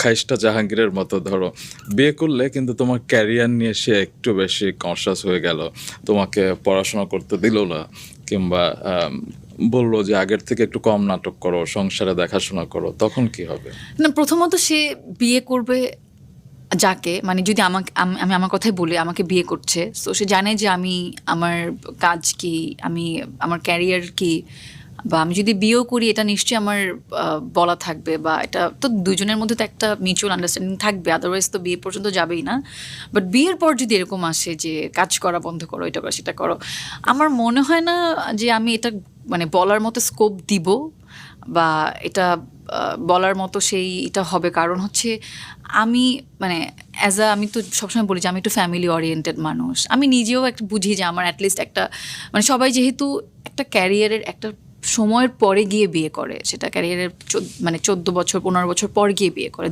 খাইস্টা জাহাঙ্গীরের মতো ধরো বিয়ে করলে কিন্তু তোমার ক্যারিয়ার নিয়ে সে একটু বেশি কনসাস হয়ে গেল, তোমাকে পড়াশোনা করতে দিল না, কিংবা বললো যে আগের থেকে একটু কম নাটক করো, সংসারে দেখাশোনা করো, তখন কি হবে? না, প্রথমত সে বিয়ে করবে যাকে, মানে যদি আমি আমার কথাই বলি, আমাকে বিয়ে করছে, তো সে জানে যে আমি আমার কাজ কি, আমি আমার ক্যারিয়ার কি, বা আমি যদি বিয়েও করি এটা নিশ্চয়ই আমার বলা থাকবে, বা এটা তো দুজনের মধ্যে তো একটা মিউচুয়াল আন্ডারস্ট্যান্ডিং থাকবে, আদারওয়াইজ তো বিয়ে পর্যন্ত যাবেই না। বাট বিয়ের পর যদি এরকম আসে যে কাজ করা বন্ধ করো, এটা করো সেটা করো, আমার মনে হয় না যে আমি এটা মানে বলার মতো স্কোপ দিব, বা এটা বলার মতো সেই এটা হবে। কারণ হচ্ছে আমি মানে আমি তো সবসময় বলি যে আমি একটু ফ্যামিলি ওরিয়েন্টেড মানুষ, আমি নিজেও একটা বুঝি যে আমার অ্যাটলিস্ট একটা মানে সবাই যেহেতু একটা ক্যারিয়ারের একটা সময়ের পরে গিয়ে বিয়ে করে, সেটা ক্যারিয়ারের মানে 14 বছর 15 বছর পর গিয়ে বিয়ে করে,